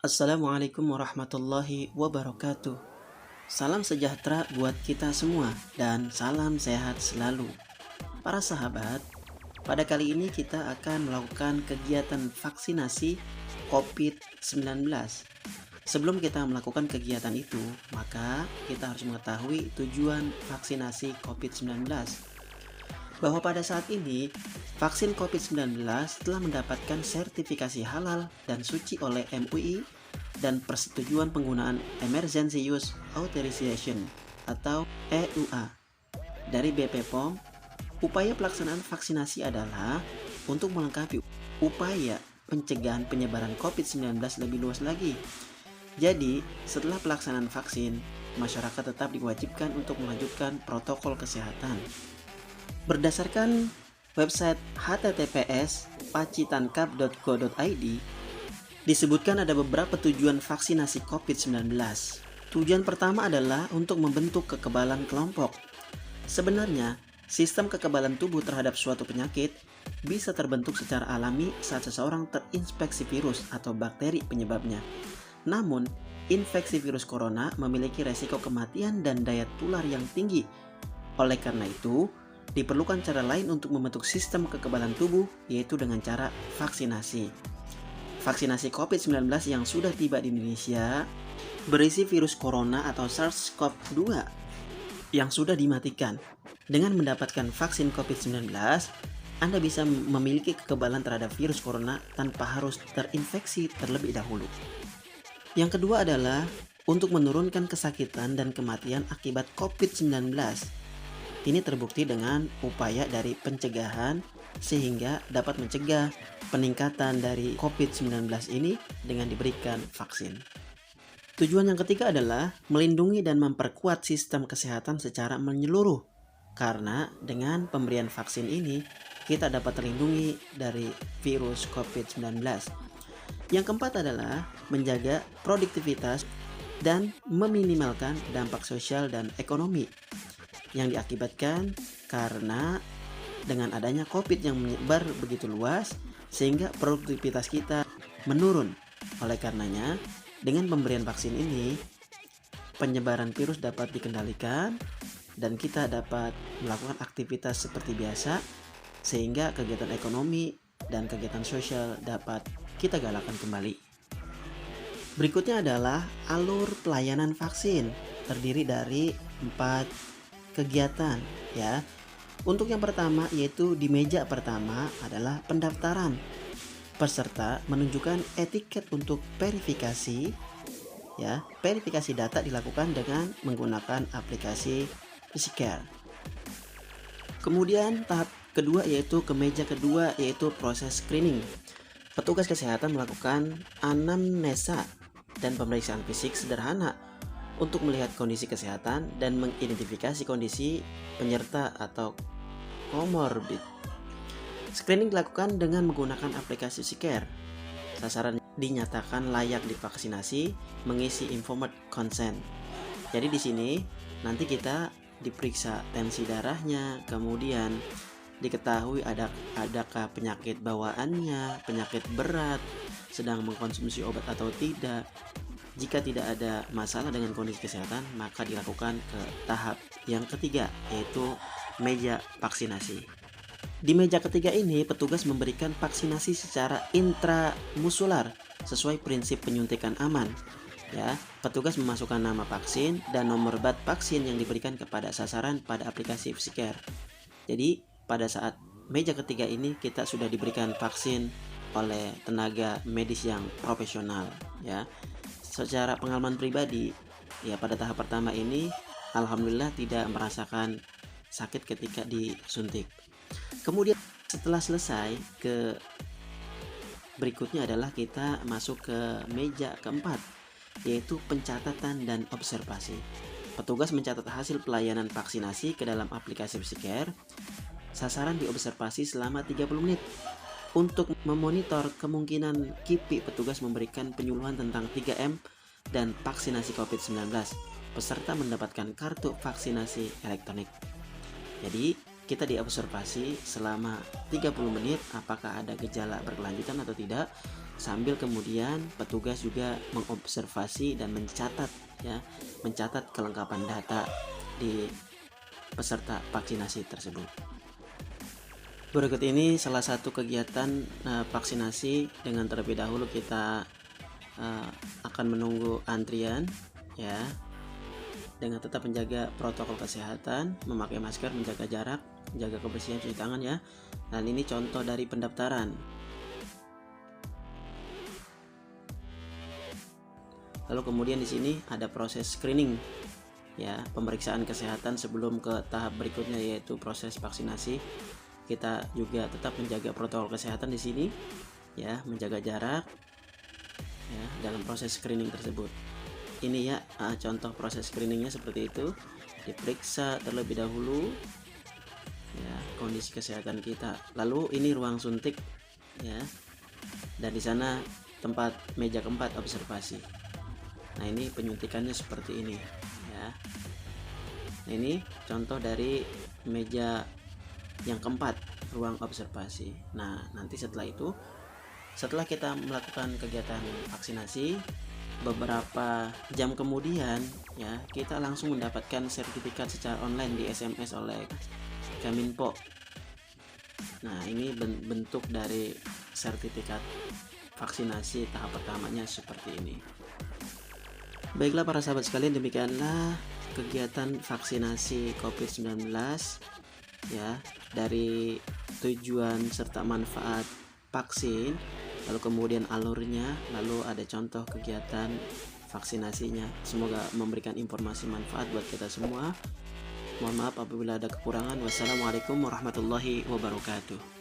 Assalamualaikum warahmatullahi wabarakatuh. Salam sejahtera buat kita semua dan salam sehat selalu. Para sahabat, pada kali ini kita akan melakukan kegiatan vaksinasi COVID-19. Sebelum kita melakukan kegiatan itu, maka kita harus mengetahui tujuan vaksinasi COVID-19. Bahwa pada saat ini, vaksin COVID-19 telah mendapatkan sertifikasi halal dan suci oleh MUI dan persetujuan penggunaan Emergency Use Authorization atau EUA dari BP POM. Upaya pelaksanaan vaksinasi adalah untuk melengkapi upaya pencegahan penyebaran COVID-19 lebih luas lagi. Jadi, setelah pelaksanaan vaksin, masyarakat tetap diwajibkan untuk melanjutkan protokol kesehatan. Berdasarkan website https://pacitankap.go.id, disebutkan ada beberapa tujuan vaksinasi COVID-19. Tujuan pertama adalah untuk membentuk kekebalan kelompok. Sebenarnya, sistem kekebalan tubuh terhadap suatu penyakit bisa terbentuk secara alami saat seseorang terinfeksi virus atau bakteri penyebabnya. Namun, infeksi virus corona memiliki resiko kematian dan daya tular yang tinggi. Oleh karena itu, diperlukan cara lain untuk membentuk sistem kekebalan tubuh, yaitu dengan cara vaksinasi. Vaksinasi COVID-19 yang sudah tiba di Indonesia berisi virus corona atau SARS-CoV-2 yang sudah dimatikan. Dengan mendapatkan vaksin COVID-19, Anda bisa memiliki kekebalan terhadap virus corona tanpa harus terinfeksi terlebih dahulu. Yang kedua adalah untuk menurunkan kesakitan dan kematian akibat COVID-19. Ini terbukti dengan upaya dari pencegahan sehingga dapat mencegah peningkatan dari COVID-19 ini dengan diberikan vaksin. Tujuan yang ketiga adalah melindungi dan memperkuat sistem kesehatan secara menyeluruh. Karena dengan pemberian vaksin ini, kita dapat terlindungi dari virus COVID-19. Yang keempat adalah menjaga produktivitas dan meminimalkan dampak sosial dan ekonomi yang diakibatkan karena dengan adanya COVID yang menyebar begitu luas sehingga produktivitas kita menurun. Oleh karenanya, dengan pemberian vaksin ini, penyebaran virus dapat dikendalikan dan kita dapat melakukan aktivitas seperti biasa sehingga kegiatan ekonomi dan kegiatan sosial dapat kita galakkan kembali. Berikutnya adalah alur pelayanan vaksin, terdiri dari 4 kegiatan ya. Untuk yang pertama yaitu di meja pertama adalah pendaftaran. Peserta menunjukkan etiket untuk verifikasi ya. Verifikasi data dilakukan dengan menggunakan aplikasi Physical. Kemudian tahap kedua yaitu ke meja kedua yaitu proses screening. Petugas kesehatan melakukan anamnesa dan pemeriksaan fisik sederhana untuk melihat kondisi kesehatan dan mengidentifikasi kondisi penyerta atau komorbid. Screening dilakukan dengan menggunakan aplikasi Physical. Sasaran dinyatakan layak divaksinasi, mengisi informed consent. Jadi di sini nanti kita diperiksa tensi darahnya, kemudian diketahui adakah penyakit bawaannya, penyakit berat, sedang mengkonsumsi obat atau tidak. Jika tidak ada masalah dengan kondisi kesehatan, maka dilakukan ke tahap yang ketiga, yaitu meja vaksinasi. Di meja ketiga ini, petugas memberikan vaksinasi secara intramusular sesuai prinsip penyuntikan aman. Ya, petugas memasukkan nama vaksin dan nomor bat vaksin yang diberikan kepada sasaran pada aplikasi Physical. Jadi, pada saat meja ketiga ini kita sudah diberikan vaksin oleh tenaga medis yang profesional, ya. Secara pengalaman pribadi, ya pada tahap pertama ini alhamdulillah tidak merasakan sakit ketika disuntik. Kemudian setelah selesai, ke berikutnya adalah kita masuk ke meja keempat, yaitu pencatatan dan observasi. Petugas mencatat hasil pelayanan vaksinasi ke dalam aplikasi Physical. Sasaran diobservasi selama 30 menit. Untuk memonitor kemungkinan KIPI, petugas memberikan penyuluhan tentang 3M dan vaksinasi COVID-19. Peserta mendapatkan kartu vaksinasi elektronik. Jadi, kita diobservasi selama 30 menit apakah ada gejala berkelanjutan atau tidak. sambil kemudian petugas juga mengobservasi dan mencatat mencatat kelengkapan data di peserta vaksinasi tersebut. Berikut ini salah satu kegiatan vaksinasi. Dengan terlebih dahulu kita akan menunggu antrian ya, dengan tetap menjaga protokol kesehatan, memakai masker, menjaga jarak, menjaga kebersihan, cuci tangan ya. Dan ini contoh dari pendaftaran. Lalu kemudian di sini ada proses screening ya, pemeriksaan kesehatan sebelum ke tahap berikutnya yaitu proses vaksinasi. Kita juga tetap menjaga protokol kesehatan di sini ya, menjaga jarak ya dalam proses screening tersebut. Ini ya contoh proses screeningnya seperti itu. Diperiksa terlebih dahulu ya kondisi kesehatan kita. Lalu ini ruang suntik ya, dan di sana tempat meja keempat observasi. Nah ini penyuntikannya seperti ini ya. Nah, ini contoh dari meja yang keempat, ruang observasi. Nah nanti setelah kita melakukan kegiatan vaksinasi, beberapa jam kemudian ya kita langsung mendapatkan sertifikat secara online di SMS oleh Kominfo. Nah ini bentuk dari sertifikat vaksinasi tahap pertamanya seperti ini. Baiklah para sahabat sekalian, demikianlah kegiatan vaksinasi COVID-19 ya, dari tujuan serta manfaat vaksin, lalu kemudian alurnya, lalu ada contoh kegiatan vaksinasinya. Semoga memberikan informasi manfaat buat kita semua. Mohon maaf apabila ada kekurangan. Wassalamualaikum warahmatullahi wabarakatuh.